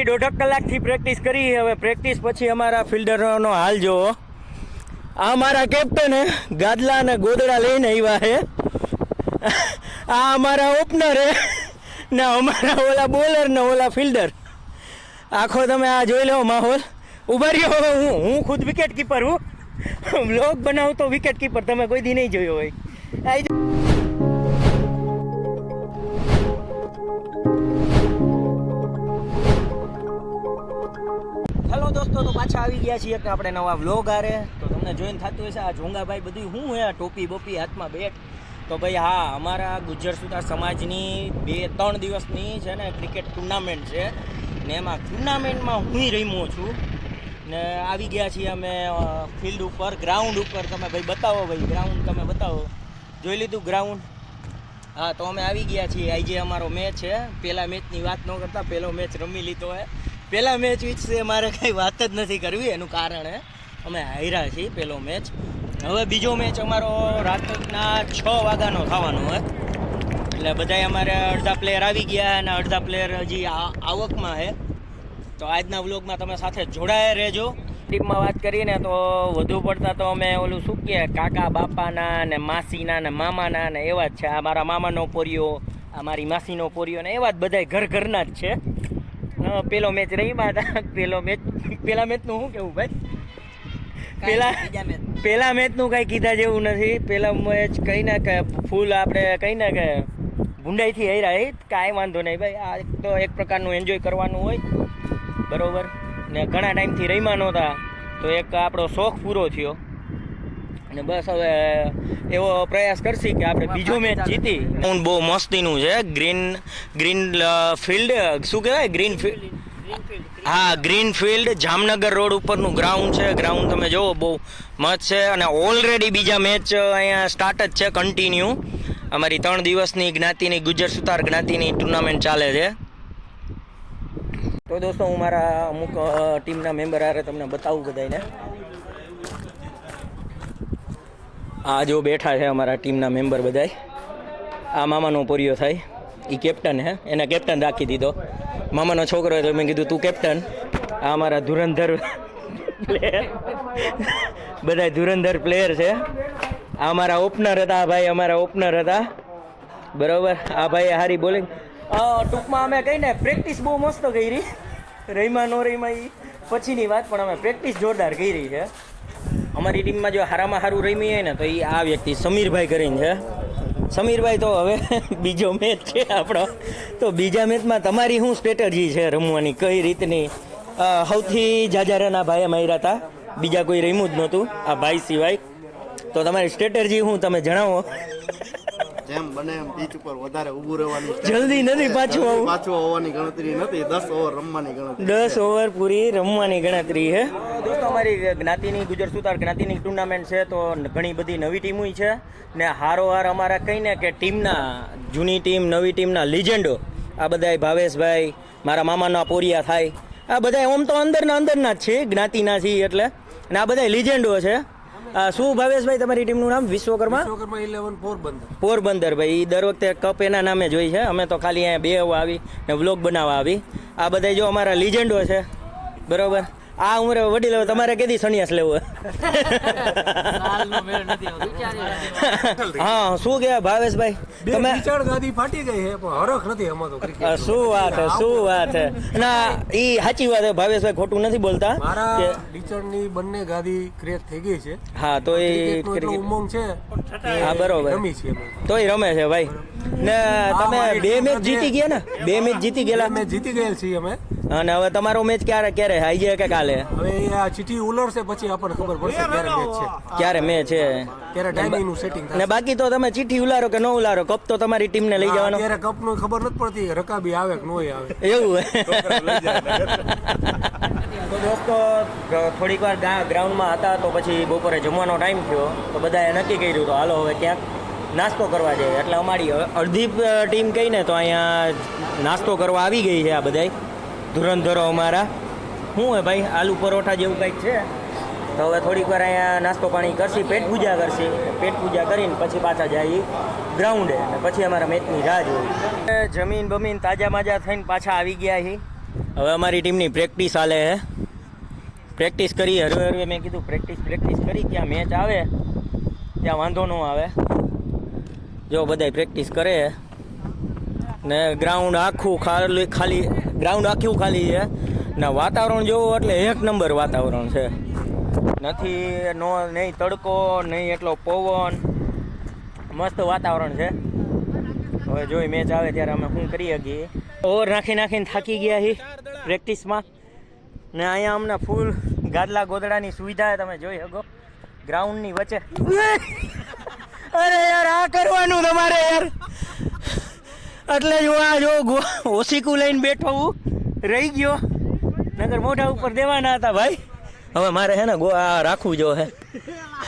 1.5 કલાકથી પ્રેક્ટિસ કરી. હવે પ્રેક્ટિસ પછી અમારા ફિલ્ડરનો હાલ જોવો. આ અમારા કેપ્ટન ગાદલા અને ગોદડા લઈને આવ્યા છે. આ અમારા ઓપનર ને અમારા ઓલા બોલર ને ઓલા ફિલ્ડર. આખો તમે આ જોઈ લો માહોલ. ઉભા રહ્યો, હું ખુદ વિકેટ કીપર હું. બ્લોગ બનાવતો વિકેટ કીપર તમે કોઈ દી નહીં જોયો હોય. હેલો દોસ્તો, તો પાછા આવી ગયા છીએ કે આપણે નવા વ્લોગ આરે. તો તમને જોઈને થતું હશે આ જોંગાભાઈ બધું શું હે, ટોપી બોપી હાથમાં બેટ. તો ભાઈ હા, અમારા ગુજ્જર સુતાર સમાજની 2-3 દિવસની છે ને ક્રિકેટ ટુર્નામેન્ટ છે ને એમાં ટુર્નામેન્ટમાં હું રમ્યો છું ને આવી ગયા છીએ અમે ફિલ્ડ ઉપર, ગ્રાઉન્ડ ઉપર. તમે ભાઈ બતાવો, ભાઈ ગ્રાઉન્ડ તમે બતાવો. જોઈ લીધું ગ્રાઉન્ડ? હા, તો અમે આવી ગયા છીએ. આજે અમારો મેચ છે. પહેલા મેચની વાત ન કરતા પહેલો મેચ રમી લીધો હે. પહેલા મેચ વિશે મારે કંઈ વાત જ નથી કરવી, એનું કારણ હે અમે હાર્યા છીએ પહેલો મેચ. હવે બીજો મેચ અમારો રાતના 6 વાગ્યાનો થવાનો હોય. એટલે બધાય અમારે અડધા પ્લેયર આવી ગયા અને અડધા પ્લેયર હજી આવકમાં છે. તો આજના વ્લોગમાં તમે સાથે જોડાયા રહેજો. ટીમમાં વાત કરીને તો વધુ પડતા તો અમે ઓલું શું કહે, કાકા બાપાના ને માસીના ને મામાના ને એવા જ છે. આ મારા મામાનો પોરિયો, આ મારી માસીનો પોરિયો ને એવા જ બધાય ઘરના જ છે. પેલો મેચ રમ્યા હતા. પેલા મેચનું શું કેવું ભાઈ? પેલા મેચનું કાંઈ કીધા જેવું નથી. પેલા મેચ કંઈ ના કે ફૂલ આપણે કંઈ ના કે ભૂંડાઈથી હાર્યા. કાંઈ વાંધો નહીં ભાઈ, આ તો એક પ્રકારનું એન્જોય કરવાનું હોય બરોબર. ને ઘણા ટાઈમથી રમ્યા નહોતા તો એક આપણો શોખ પૂરો થયો. અને બસ હવે એવો પ્રયાસ કરશી કે આપણે બીજો મેચ જીતી. બહુ મસ્તીનું છે. ગ્રીન ફિલ્ડ શું કહેવાય? Green field. હા, ગ્રીન ફિલ્ડ જામનગર રોડ ઉપરનું ગ્રાઉન્ડ છે. ગ્રાઉન્ડ તમે જુઓ, બહુ મસ્ત છે. અને ઓલરેડી બીજા મેચ અહીંયા સ્ટાર્ટ જ છે કન્ટિન્યુ. અમારી 3 દિવસની જ્ઞાતિની ગુજ્જર સુતાર જ્ઞાતિની ટુર્નામેન્ટ ચાલે છે. તો દોસ્તો, હું મારા અમુક ટીમના મેમ્બર હારે તમને બતાવું બધાને. આ જો બેઠા છે અમારા ટીમના મેમ્બર બધાય. આ મામાનો પોરિયો થાય, એ કેપ્ટન હે, એને કેપ્ટન રાખી દીધો. મામાનો છોકરો તો મેં કીધું તું કેપ્ટન. આ અમારા ધુરંધર પ્લેયર, બધા ધુરંધર પ્લેયર છે. આ અમારા ઓપનર હતા. આ ભાઈ અમારા ઓપનર હતા બરાબર. આ ભાઈ હારી બોલિંગ. ટૂંકમાં અમે કહીને પ્રેક્ટિસ બહુ મસ્ત કરી. રમ્યા નો રમ્યા એ પછીની વાત, પણ અમે પ્રેક્ટિસ જોરદાર કરી છે. અમારી ટીમમાં જો હારામાં સારું રમી હોય ને તો એ આ વ્યક્તિ સમીરભાઈ કરીને છે. સમીરભાઈ, તો હવે બીજો મેચ છે આપણો. તો બીજા મેચમાં તમારી શું સ્ટ્રેટેજી છે રમવાની, કઈ રીતની? સૌથી જાજા રન આ ભાઈએ માર્યા હતા, બીજા કોઈ રમ્યું જ નહોતું આ ભાઈ સિવાય. તો તમારી સ્ટ્રેટેજી શું તમે જણાવો? જેમ બને એમ પીચ ઉપર વધારે ઊભું રહેવાની, જલ્દી નથી પાછું આવવાની ગણતરી નથી. 10 ઓવર રમવાની ગણતરી. 10 ઓવર પૂરી રમવાની ગણતરી છે. દોસ્તો, અમારી જ્ઞાતિની ગુજ્જર સુતાર જ્ઞાતિની ટુર્નામેન્ટ છે તો ઘણી બધી નવી ટીમો છે ને હારોહાર અમારા કહીને કે ટીમના જૂની ટીમ નવી ટીમના લિજેન્ડો આ બધાય ભાવેશભાઈ, મારા મામાના પોરિયા થાય, આ બધાય ઓમ તો અંદરના જ છે, જ્ઞાતિના છીએ એટલે. અને આ બધાય લિજેન્ડો છે. શું ભાવેશભાઈ તમારી ટીમનું નામ? વિશ્વકર્મા 11 પોરબંદર. ભાઈ દર વખતે કપ એના નામે જ હોય છે. અમે તો ખાલી અહીંયા બેહવા આવી ને વ્લોગ બનાવવા આવી. આ બધા જો અમારા લિજેન્ડો છે બરોબર. આ ઉંમરે વડીલો, તમારે કેદી સંન્યાસ લેવો? હા, શું કહેવાય ભાવેશભાઈ? તમે ગાદી ફાટી ગઈ છે પણ હરખ નથી અમારો ક્રિકેટ. શું વાત છે ના, ઈ સાચી વાત છે ભાવેશભાઈ, ખોટું નથી બોલતા. મારા ટીચરની બંને ગાદી ક્રેક થઈ ગઈ છે. હા, તો એ ઉમંગ છે. હા બરોબર, તોય રમે છે ભાઈ. ને તમે 2 મેચ જીતી ગયા ને? 2 મેચ જીતી ગયેલા? મેચ જીતી ગયેલ છીએ અમે. અને હવે તમારો મેચ ક્યારે આજે કે કાલે? હવે આ ચીઠી ઉલરશે પછી આપણને ખબર પડશે ક્યારે મેચ છે, ક્યારે ટાઈમિંગ નું સેટિંગ થાય. ને બાકી તો તમે ચીઠી ઉલારો કે ન ઉલારો, કપ તો તમારી ટીમને લઈ જવાનો. ત્યારે કપ નું ખબર નથી પડતી, રકાબી આવે કે ન આવે એવું. તો દોસ્તો, થોડીક વાર ગ્રાઉન્ડમાં હતા તો પછી બપોરે જમવાનો ટાઈમ થયો તો બધાએ નક્કી કર્યું તો હાલો હવે ક્યાંક નાસ્તો કરવા જાય. એટલે અમારી અડધી ટીમ કહીને તો અહીંયા નાસ્તો કરવા આવી ગઈ છે. આ બધાય ધુરંધરો અમારા. શું હે ભાઈ, આલુ પરોઠા જેવું કંઈક છે. તો હવે થોડીક વાર અહીંયા નાસ્તો પાણી કરશી, પેટ પૂજા કરશી. પેટ પૂજા કરીને પછી પાછા જાય ગ્રાઉન્ડે અને પછી અમારા મેચની રાહ જોઈ. જમીન બમીન તાજા માજા થઈને પાછા આવી ગયા છીએ હવે અમારી ટીમની પ્રેક્ટિસ ચાલે છે. પ્રેક્ટિસ કરી હરવે હરવે મેં કીધું પ્રેક્ટિસ કરી ત્યાં મેચ આવે ત્યાં વાંધો ન આવે. જો બધાય પ્રેક્ટિસ કરે ને ગ્રાઉન્ડ આખું ખાલી ગ્રાઉન્ડ આખું ખાલી છે ને વાતાવરણ જોવો એટલે એક નંબર વાતાવરણ છે. નથી નહીં તડકો નહીં એટલો પવન, મસ્ત વાતાવરણ છે. હવે જોઈ મેચ આવે ત્યારે અમે શું કરી શકીએ. ઓવર નાખીને થાકી ગયા છીએ પ્રેક્ટિસમાં ને અહીંયા અમને ફૂલ ગાદલા ગોદડાની સુવિધા છે, તમે જોઈ શકો ગ્રાઉન્ડની વચ્ચે. અરે યાર આ કરવાનું તમારે યાર, એટલે જો આ જો ઓસીકું લઈને બેઠો હું રહી ગયો, નગર મોઢા ઉપર દેવાના હતા ભાઈ. હવે મારે હે ને આ રાખવું જો હે.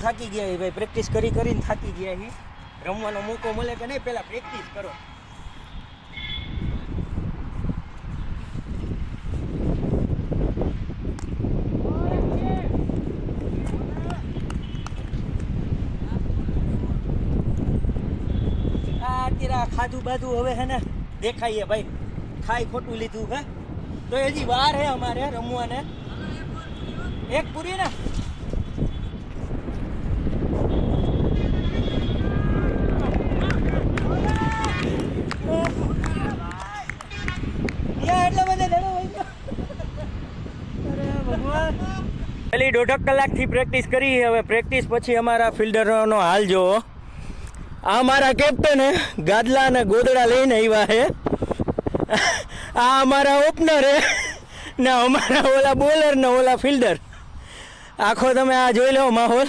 થાકી ગયા ભાઈ, પ્રેક્ટિસ કરીને થાકી ગયા છીએ. રમવાનો મોકો મળે કે નહીં પહેલાં પ્રેક્ટિસ કરો. અત્યારે ખાધું બાધું હવે હે ને દેખાઈએ ભાઈ, ખાઈ ખોટું લીધું હે તો હજી વાર હે અમારે રમવાને. એક પૂરી ને એટલે બધા પેલી 1.5 કલાકથી પ્રેક્ટિસ કરી. હવે પ્રેક્ટિસ પછી અમારા ફિલ્ડરનો હાલ જોવો. આ મારા કેપ્ટન ગાદલા અને ગોદડા લઈને આવ્યા છે. આ અમારા ઓપનર હે ને અમારા ઓલા બોલર ને ઓલા ફિલ્ડર. આખો તમે આ જોઈ લો માહોલ.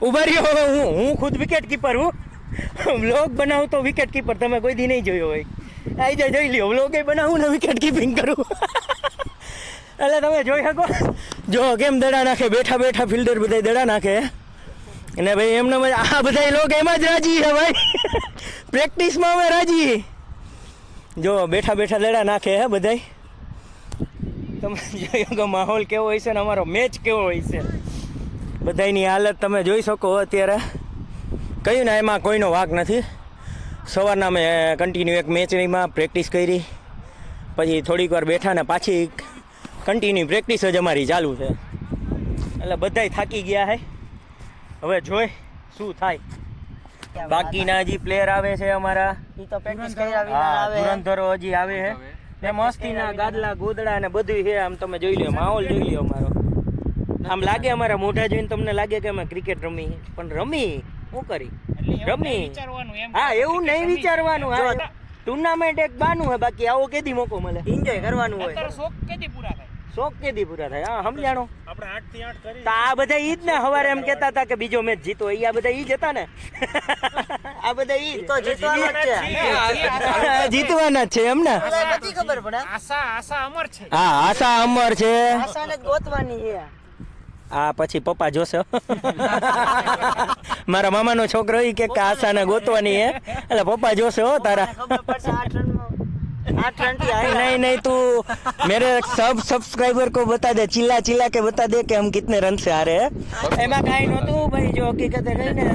ઉભા રહ્યો, હું ખુદ વિકેટ કીપર હું. વ્લોગ બનાવું તો વિકેટ કીપર તમે કોઈ દી નહીં જોયો હોય. આવી જાય જોઈ લ્યો, વ્લોગ બનાવું ને વિકેટ કીપિંગ કરું. એટલે તમે જોઈ શકો જો કેમ દડા નાખે, બેઠા બેઠા ફિલ્ડર બધા દડા નાખે. અને ભાઈ એમને આ બધા લોકો એમાં જ રાજી છે ભાઈ. પ્રેક્ટિસમાં અમે રાજી. જો બેઠા બેઠા દડા નાખે હે બધાય. તમે જોઈ શકો માહોલ કેવો હોય છે ને અમારો મેચ કેવો હોય છે. બધાની હાલત તમે જોઈ શકો અત્યારે. કહ્યું ને એમાં કોઈનો વાંક નથી. સવારના મેં કન્ટિન્યુ એક મેચમાં પ્રેક્ટિસ કરી, પછી થોડીક વાર બેઠા ને પાછી કન્ટિન્યુ પ્રેક્ટિસ જ અમારી ચાલુ છે. એટલે બધાય થાકી ગયા છે. હવે જોઈ શું થાય. બાકીના હજી પ્લેયર આવે છે અમારા, ધુરંધરો હજી આવે છે. ને મસ્તીના ગાદલા ગોદડા ને બધું છે. આમ તમે જોઈ લો માહોલ જોઈ લો અમારો. આમ લાગે અમારા મોઢા જોઈને તમને લાગે કે અમે ક્રિકેટ રમી, પણ રમી શું કરી રમી. હા એવું નહીં વિચારવાનું. હા ટુર્નામેન્ટ એક બાનું હે, બાકી આવો કેદી મોકો મળે એન્જોય કરવાનું હોય. શોખ કેદી પૂરા થાય. હા સમજાણો. આપણે 8 થી 8 કરી. આ બધા ઈ જ ને સવારે એમ કહેતા હતા કે બીજો મેચ જીતો. આ બધા ઈ જ હતા ને. આ બધા ઈ તો જીતવાના જ છે. જીતવાના જ છે એમ ને. નથી ખબર પડે. આશા અમર છે. હા આશા અમર છે. આશાને ગોતવાની છે. આ પછી પપ્પા જોશે. મારા મામાનો છોકરો ઈ કે આશાને ગોતવાની છે એટલે પપ્પા જોશે હો તારા. नहीं तू मेरे सब सब्सक्राइबर को बता दे, चिल्ला चिल्ला के बता दे कि हम कितने रन से आ रहे हैं. एमा काई नहोતું ભાઈ, જો હકીકત રહી ને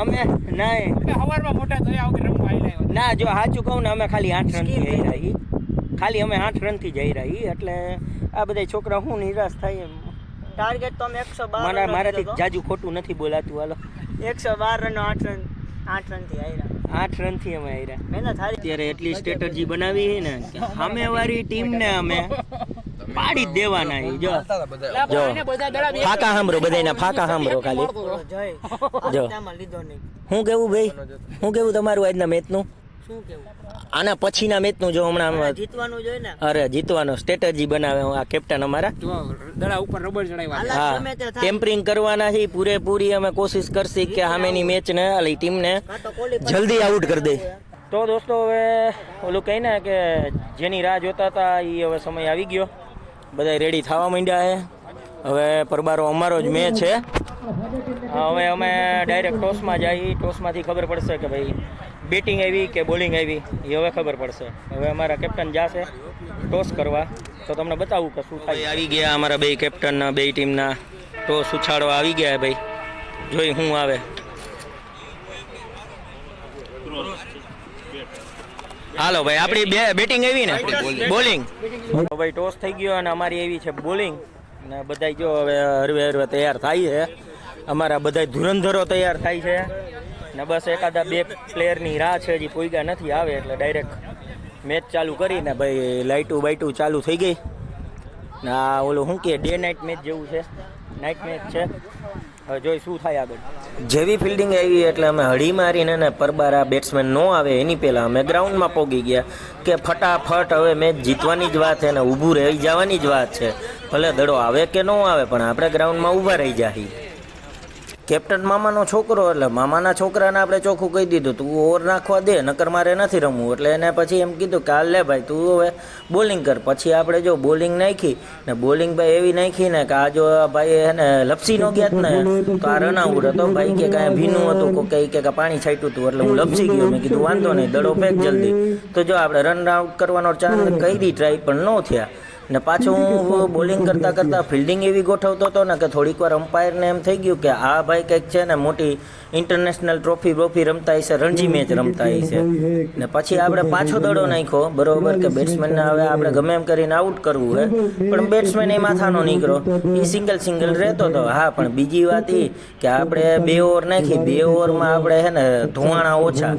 અમે નહીં હવારમાં મોટા થયા વગર રમવા આઈલા ના. જો સાચું કહું ને અમે ખાલી 8 રન થી જઈ રહી, ખાલી અમે 8 રન થી જઈ રહી. એટલે આ બધા છોકરા હું નિરાશ થાય એમ. ટાર્ગેટ તો અમે 112 મારાથી જાજુ ખોટું નથી બોલાતું. હાલો 112 રન 8 રન થી આયરા. 8 રન થી અમે આયરા. મહેનત હારી. અત્યારે એટલી સ્ટ્રેટેજી બનાવી છે ને કે સામેવાળી ટીમને અમે પાડી જ દેવાના. જો જો ફાકા સાંભળો, બધાના ફાકા સાંભળો ખાલી. જો હું કેવું ભાઈ, હું કેવું તમારું આજના મેચનું? શું કેવું આના પછીના મેચનું? જો હમણાં જીતવાનું જોઈએ ને. અરે જીતવાનો સ્ટ્રેટેજી બનાવે આ કેપ્ટન અમારા. દડા ઉપર રબર ચડાવ્યા. હા ટેમ્પરિંગ કરવાના છે પૂરેપૂરી. અમે કોશિશ કરશી કે સામેની મેચને અલી ટીમને જલ્દી આઉટ કરી દે. તો દોસ્તો હવે ઓલું કહી ને કે જેની રાહ જોતા હતા એ હવે સમય આવી ગયો. બધા રેડી થવા માંડ્યા છે. હવે પરબારો અમારો જ મેચ છે. હવે અમે ડાયરેક્ટ ટોસમાં જઈએ. ટોસમાંથી ખબર પડશે કે ભાઈ બેટિંગ આવી કે બોલિંગ આવી એ હવે ખબર પડશે. હવે અમારા કેપ્ટન જશે ટોસ કરવા, તો તમને બતાવું કે શું થાય. આવી ગયા અમારા બે કેપ્ટનના, બે ટીમના ટોસ ઉછાળવા આવી ગયા ભાઈ. જોઈ શું આવે. હાલો ભાઈ આપણી બેટિંગ આવી ને બોલિંગ ભાઈ ટોસ થઈ ગયો અને અમારી એવી છે બોલિંગ ને બધા જો હવે હરવે તૈયાર થાય છે અમારા બધા ધુરંધરો તૈયાર થાય છે ને બસ એકાદા બે પ્લેયરની રાહ છે હજી પોઈગા નથી આવે એટલે ડાયરેક્ટ મેચ ચાલુ કરીને ભાઈ લાઇટું બાઇટું ચાલુ થઈ ગઈ ને આ ઓલું શું કે ડે નાઇટ મેચ જેવું છે નાઇટ મેચ છે હવે જોઈ શું થાય આગળ જેવી ફિલ્ડિંગ આવી એટલે અમે હળી મારીને ને પરબારા બેટ્સમેન ન આવે એની પહેલાં અમે ગ્રાઉન્ડમાં પહોંચી ગયા કે ફટાફટ હવે મેચ જીતવાની જ વાત છે ને ઊભું રહી જવાની જ વાત છે ભલે દડો આવે કે ન આવે પણ આપણે ગ્રાઉન્ડમાં ઊભા રહી જાય કેપ્ટન મામાનો છોકરો એટલે મામાના છોકરાને આપણે ચોખ્ખું કહી દીધું તું ઓવર નાખવા દે નકર મારે નથી રમવું એટલે એને પછી એમ કીધું કે હાલ લે ભાઈ તું હવે બોલિંગ કર પછી આપણે જો બોલિંગ નાખી ને બોલિંગ ભાઈ એવી નાખી ને કે આ જો ભાઈ એને લપસી ન ગયા ને તો આ રન આઉટ હતો ભાઈ કે કાંઈ ભીનું હતું કોઈ કે પાણી છાંટ્યું હતું એટલે હું લપસી ગયો મેં કીધું વાંધો નહીં દડો ફેંક જલ્દી તો જો આપણે રન આઉટ કરવાનો ચાન્સ કરી ટ્રાય પણ ન થયા ને પાછું હું બોલિંગ કરતાં ફિલ્ડિંગ એવી ગોઠવતો હતો ને કે થોડીક વાર અમ્પાયરને એમ થઈ ગયું કે આ ભાઈ કંઈક છે ને મોટી ઇન્ટરનેશનલ ટ્રોફી રમતા હશે રણજી મેચ રમતા હશે ને પછી આપણે પાછો દડો નાખ્યો બરોબર કે બેટ્સમેનને હવે આપણે ગમે એમ કરીને આઉટ કરવું હે પણ બેટ્સમેન એ માથાનો નીકળો એ સિંગલ રહેતો હતો હા પણ બીજી વાત એ કે આપણે 2 ઓવર નાખી 2 ઓવરમાં આપણે હે ને ધોવાણા ઓછા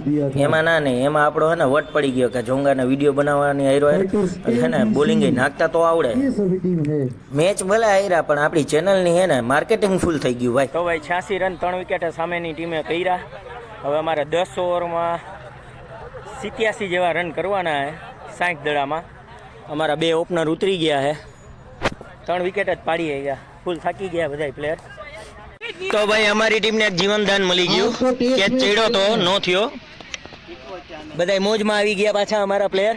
એમાં ના નહીં એમાં આપણો હે ને વટ પડી ગયો કે જોંગાને વિડીયો બનાવવાની હારો હે ને બોલિંગ નાખતા તો આવડે મેચ ભલે હાર્યા પણ આપણી ચેનલની હે ને માર્કેટિંગ ફૂલ થઈ ગયું ભાઈ તો ભાઈ 86 રન 3 વિકેટે સામેની ટીમે કર્યા હવે અમારે 10 ઓવરમાં 87 જેવા રન કરવાના હે 60 દડામાં અમારા 2 ઓપનર ઉતરી ગયા હે 3 વિકેટ જ પાડી ગયા ફૂલ થાકી ગયા બધા પ્લેયર તો ભાઈ અમારી ટીમને એક જીવનદાન મળી ગયું કે ચડ્યો તો નો થયો બધા મોજમાં આવી ગયા પાછા અમારા પ્લેયર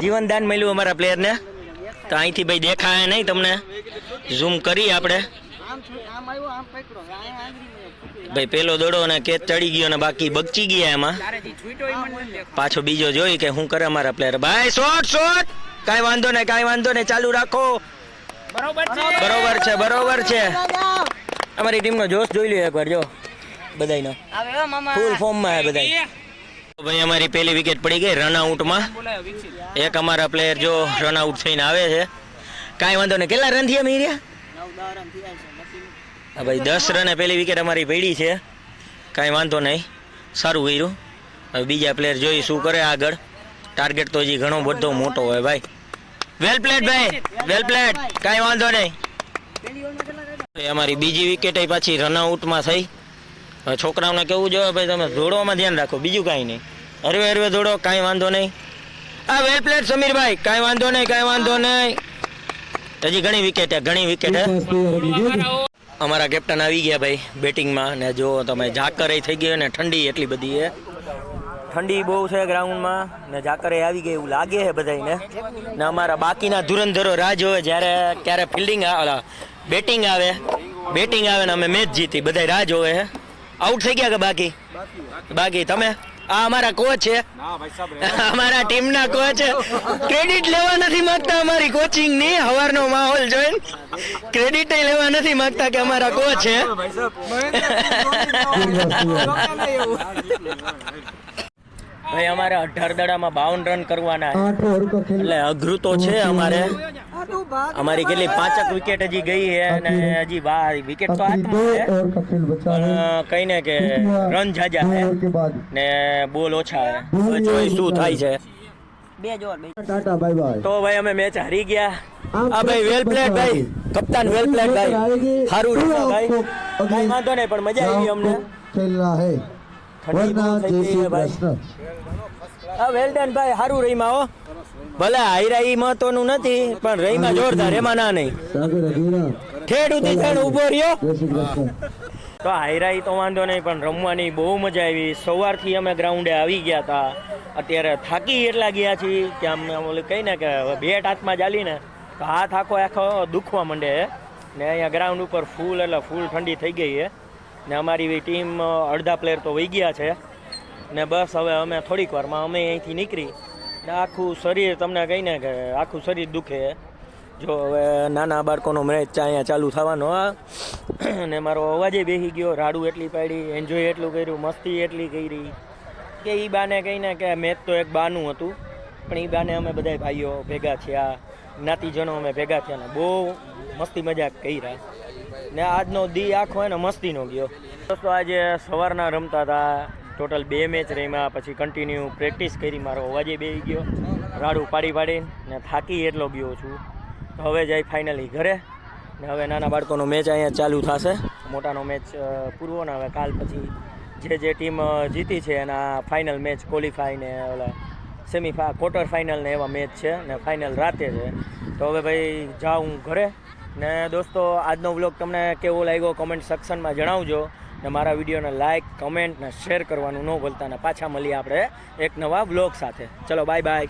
જીવનદાન મળ્યું અમારા પ્લેયરને તો અહીંથી ભાઈ દેખાય નહીં તમને ઝૂમ કરી આપણે ભાઈ પેલો દડો ને કેચ ચડી ગયો ને બાકી બગચી ગયા એમાં પાછો બીજો જોઈ કે શું કરે અમારા પ્લેયર ભાઈ શોટ કાંઈ વાંધો નહીં ચાલુ રાખો બરોબર છે અમારી ટીમનો જોશ જોઈ લ્યો એકવાર જો બધાયનો ફૂલ ફોર્મમાં હે બધા ભાઈ અમારી પહેલી વિકેટ પડી ગઈ રન આઉટમાં એક અમારા પ્લેયર જો રન આઉટ થઈને આવે છે કાંઈ વાંધો નહીં કેટલા રન થયા મીર્યા હા ભાઈ 10 રને પહેલી વિકેટ અમારી પડી છે કાંઈ વાંધો નહીં સારું કર્યું હવે બીજા પ્લેયર જોઈ શું કરે આગળ ટાર્ગેટ તો હજી ઘણો બધો મોટો હોય ભાઈ વેલ પ્લેડ કાંઈ વાંધો નહીં અમારી બીજી વિકેટ પાછી રન આઉટમાં થઈ છોકરાઓને કેવું જોઈએ ભાઈ તમે દોડવામાં ધ્યાન રાખો બીજું કાંઈ નહીં હરવે દોડો કાંઈ વાંધો નહીં આ વેલ પ્લેડ સમીરભાઈ કાંઈ વાંધો નહીં હજી ઘણી વિકેટ અમારા કેપ્ટન આવી ગયા ભાઈ બેટિંગમાં ને જો તમે ઝાકર થઈ ગયો ને ઠંડી એટલી બધી છે ઠંડી બહુ છે ગ્રાઉન્ડમાં ને ઝાકર આવી ગઈ એવું લાગે છે બધાને ને અમારા બાકીના ધુરંધરો રાહ જોવે જ્યારે ક્યારે ફિલ્ડિંગ બેટિંગ આવે ને અમે મેચ જીતી બધા રાહ જોવે છે આઉટ થઈ ગયા કે બાકી તમે આ અમારા કોચ છે અમારા ટીમના કોચ ક્રેડિટ લેવા નથી માંગતા અમારી કોચિંગ ની હવારનો માહોલ જોઈને ક્રેડિટ લેવા નથી માંગતા કે અમારા કોચ છે ભાઈ અમારે 18 દડામાં 52 રન કરવાના એટલે અઘરું તો છે અમારી કેટલી 5 વિકેટ હજી ગઈ છે અને હજી વિકેટ તો પણ કઈ ને કે રન જાજા છે ને બોલ ઓછા છે જોઈ શું થાય છે તો ભાઈ અમે મેચ હારી ગયા આ ભાઈ વેલ પ્લેડ ભાઈ કપ્તાન વેલ પ્લેડ ભાઈ સારું રમ્યા ભાઈ કઈ વાંધો નહીં પણ મજા આવી અમને વેલ ડન ભાઈ સારું રહીમાં હો ભલે હાઈરા ઈ મહત્વનું નથી પણ રહીમાં જોરદાર એમાં ના નહીં ઠેડ ઉતી થઈને ઉભો રહ્યો તો હાઈરા ઈ તો વાંધો નહીં પણ રમવાની બહુ મજા આવી સવારથી અમે ગ્રાઉન્ડે આવી ગયા હતા અત્યારે થાકી એટલા ગયા છીએ કે અમને ઓલું કહી ને કે બેટ હાથમાં ચાલીને તો હાથ આખો દુખવા માંડે ને અહીંયા ગ્રાઉન્ડ ઉપર ફૂલ ઠંડી થઈ ગઈ છે ને અમારી ટીમ અડધા પ્લેયર તો વહી ગયા છે ને બસ હવે અમે થોડીક વારમાં અમે અહીંથી નીકળી ને આખું શરીર તમને કહીને કે આખું શરીર દુખે જો હવે નાના બાળકોનો મેચ અહીંયા ચાલુ થવાનો ને મારો અવાજે બેસી ગયો રાડું એટલી પાડી એન્જોય એટલું કર્યું મસ્તી એટલી કરી કે એ બાને કહીને કે મેચ તો એક બાનું હતું, પણ એ બાને અમે બધા ભાઈઓ ભેગા થયા, જ્ઞાતિજનો અમે ભેગા થયા ને બહુ મસ્તી મજાક કર્યા ને આજનો દી આખો એને મસ્તીનો ગયો. દોસ્તો આજે સવારના રમતા હતા, ટોટલ 2 મેચ રમ્યા, પછી કન્ટિન્યુ પ્રેક્ટિસ કરી, મારો અવાજે બેસી ગયો રાડું પાડીને ને થાકી એટલો ગયો છું. તો હવે જાય ફાઇનલી ઘરે ને હવે નાના બાળકોનો મેચ અહીંયા ચાલુ થશે. મોટાનો મેચ પૂરો ને હવે કાલ પછી જે ટીમ જીતી છે એના ફાઇનલ મેચ ક્વોલિફાય ને ઓલા ક્વાર્ટર ફાઇનલ ને એવા મેચ છે ને ફાઇનલ રાતે છે. તો હવે ભાઈ જાઉં હું ઘરે. ને દોસ્તો આજનો વ્લોગ તમને કેવો લાગ્યો કમેન્ટ સેક્શનમાં જણાવજો ને મારા વિડીયોને લાઇક કમેન્ટ ને શેર કરવાનું ન ભૂલતા ને પાછા મળીએ આપણે એક નવા વ્લોગ સાથે. ચલો બાય બાય.